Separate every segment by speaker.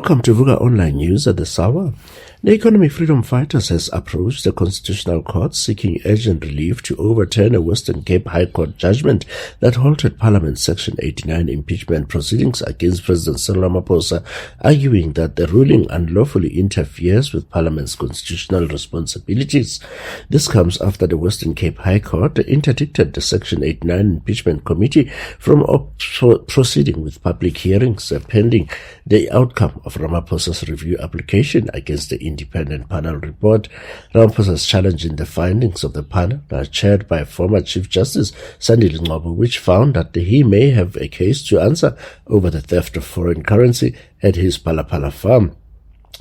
Speaker 1: Welcome to Vuka Online News at this hour. The Economic Freedom Fighters has approached the Constitutional Court seeking urgent relief to overturn a Western Cape High Court judgment that halted Parliament's Section 89 impeachment proceedings against President Cyril Ramaphosa, arguing that the ruling unlawfully interferes with Parliament's constitutional responsibilities. This comes after the Western Cape High Court interdicted the Section 89 impeachment committee from proceeding with public hearings pending the outcome of Ramaphosa's review application against the independent panel report. Ramaphosa's challenging the findings of the panel are chaired by former Chief Justice Sandile Ngcobo, which found that he may have a case to answer over the theft of foreign currency at his Palapala farm.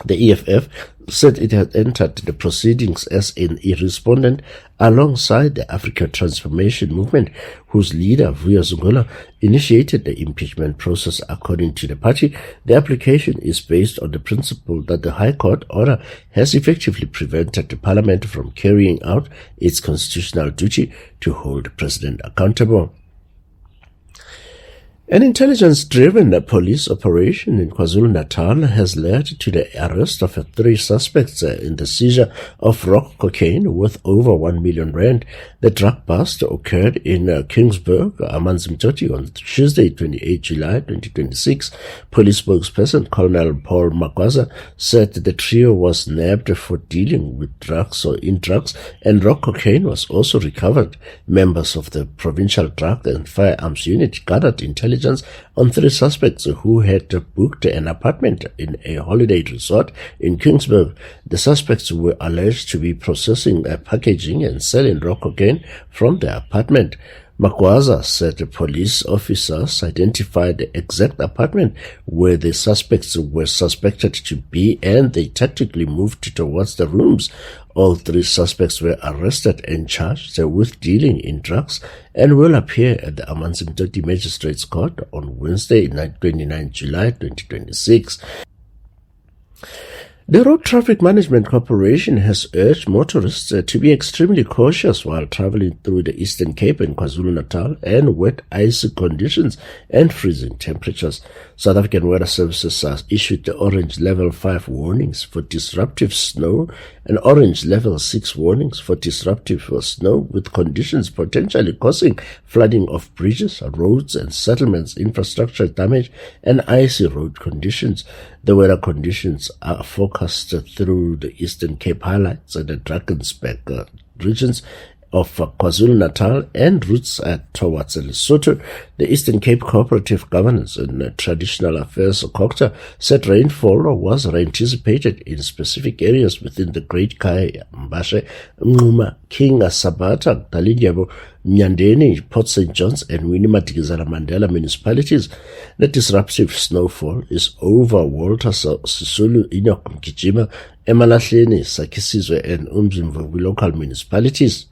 Speaker 1: The EFF said it had entered the proceedings as an respondent alongside the African Transformation Movement, whose leader, Vuka initiated the impeachment process. According to the party, the application is based on the principle that the High Court order has effectively prevented the Parliament from carrying out its constitutional duty to hold the President accountable. An intelligence-driven police operation in KwaZulu-Natal has led to the arrest of 3 suspects in the seizure of rock cocaine worth over 1 million rand. The drug bust occurred in Kingsburg, Amanzimtoti, on Tuesday, 28 July 2026. Police spokesperson Colonel Paul Magwaza said the trio was nabbed for dealing with drugs and rock cocaine was also recovered. Members of the Provincial Drug and Firearms Unit gathered intelligence on 3 suspects who had booked an apartment in a holiday resort in Kingsburg. The suspects were alleged to be processing, packaging and selling rock cocaine from the apartment. Magwaza said the police officers identified the exact apartment where the suspects were suspected to be, and they tactically moved towards the rooms. All 3 suspects were arrested and charged with dealing in drugs and will appear at the Amanzimtoti Magistrates Court on Wednesday, 29 July 2026. The Road Traffic Management Corporation has urged motorists to be extremely cautious while traveling through the Eastern Cape and KwaZulu-Natal and wet, icy conditions and freezing temperatures. South African Weather Services has issued the orange level 5 warnings for disruptive snow and orange level 6 warnings for disruptive snow, with conditions potentially causing flooding of bridges, roads and settlements, infrastructure damage and icy road conditions. The weather conditions are forecast through the Eastern Cape highlights and the Drakensberg regions of KwaZulu-Natal and routes towards Lesotho. The Eastern Cape Cooperative Governance and Traditional Affairs COGTA said rainfall was anticipated in specific areas within the Great Kai, Mbashe, Nguma, King, Sabata, Dalindyebo, Nyandeni, Port St. John's and Winnie-Madikizela Mandela municipalities. The disruptive snowfall is over Walter Sisulu, Enoch Mgijima, Emalahleni, Sakisizwe and Umzimvubu local municipalities.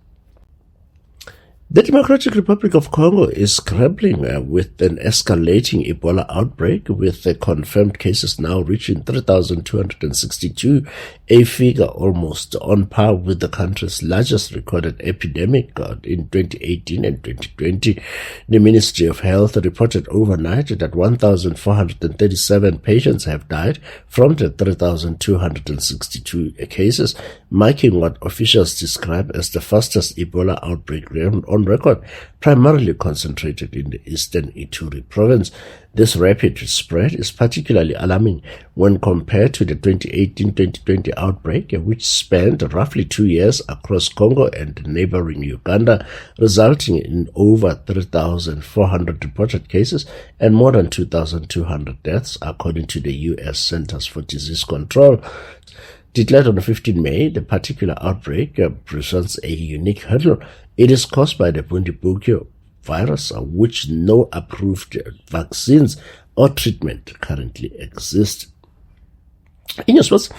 Speaker 1: The Democratic Republic of Congo is grappling with an escalating Ebola outbreak, with the confirmed cases now reaching 3,262, a figure almost on par with the country's largest recorded epidemic in 2018 and 2020. The Ministry of Health reported overnight that 1,437 patients have died from the 3,262 cases, marking what officials describe as the fastest Ebola outbreak on record, primarily concentrated in the eastern Ituri province. This rapid spread is particularly alarming when compared to the 2018-2020 outbreak, which spanned roughly 2 years across Congo and neighboring Uganda, resulting in over 3,400 reported cases and more than 2,200 deaths, according to the U.S. Centers for Disease Control. Declared on 15 May, the particular outbreak presents a unique hurdle. It is caused by the Bundibugyo virus, which no approved vaccines or treatment currently exist. In your sports,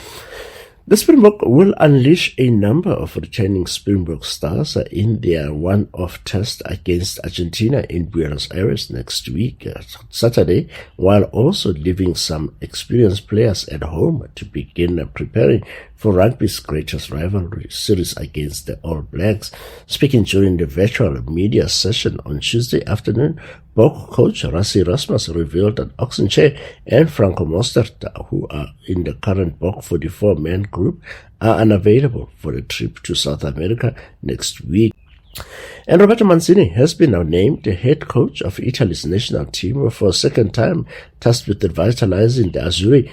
Speaker 1: the Springbok will unleash a number of returning Springbok stars in their one-off test against Argentina in Buenos Aires next week, Saturday, while also leaving some experienced players at home to begin preparing for rugby's greatest rivalry series against the All Blacks. Speaking during the virtual media session on Tuesday afternoon, Bok coach Rassi Rasmus revealed that Oxenchair and Franco Mostert, who are in the current Bok 44-man group, are unavailable for the trip to South America next week. And Roberto Mancini has been now named the head coach of Italy's national team for a second time, tasked with revitalizing the Azzurri,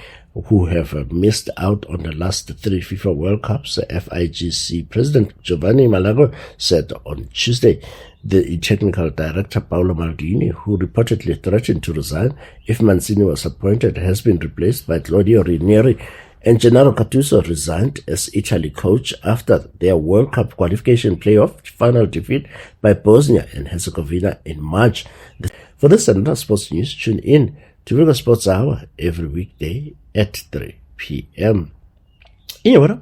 Speaker 1: who have missed out on the last 3 FIFA World Cups. FIGC President Giovanni Malago said on Tuesday. The technical director Paolo Maldini, who reportedly threatened to resign if Mancini was appointed, has been replaced by Claudio Ranieri, and Gennaro Gattuso resigned as Italy coach after their World Cup qualification playoff final defeat by Bosnia and Herzegovina in March. For this and other sports news, tune in to Vuka Sports Hour every weekday at 3 p.m. In your weather,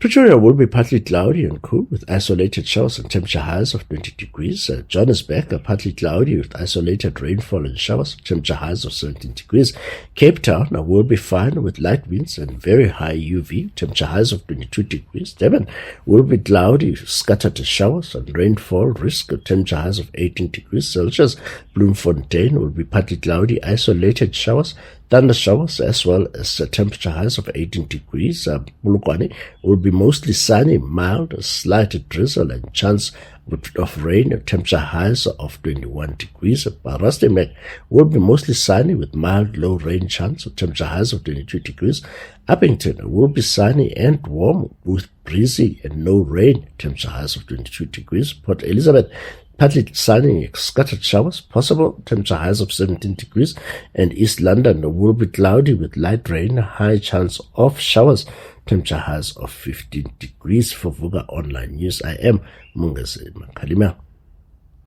Speaker 1: Pretoria will be partly cloudy and cool with isolated showers and temperature highs of 20 degrees. Johannesburg, partly cloudy with isolated rainfall and showers, temperature highs of 17 degrees. Cape Town will be fine with light winds and very high UV, temperature highs of 22 degrees. Durban will be cloudy, scattered showers and rainfall, risk of temperature highs of 18 degrees Celsius. Bloemfontein will be partly cloudy, isolated showers, thunder showers, as well as temperature highs of 18 degrees. Polokwane will be mostly sunny, mild, a slight drizzle and chance of rain, temperature highs of 21 degrees. Rustenburg will be mostly sunny with mild low rain chance, temperature highs of 22 degrees. Uppington will be sunny and warm with breezy and no rain, temperature highs of 22 degrees. Port Elizabeth, partly sunny, scattered showers possible, temperature highs of 17 degrees. And East London will be cloudy with light rain, high chance of showers, temperature highs of 15 degrees. For Vuka Online News, I am Mungase Makalimel.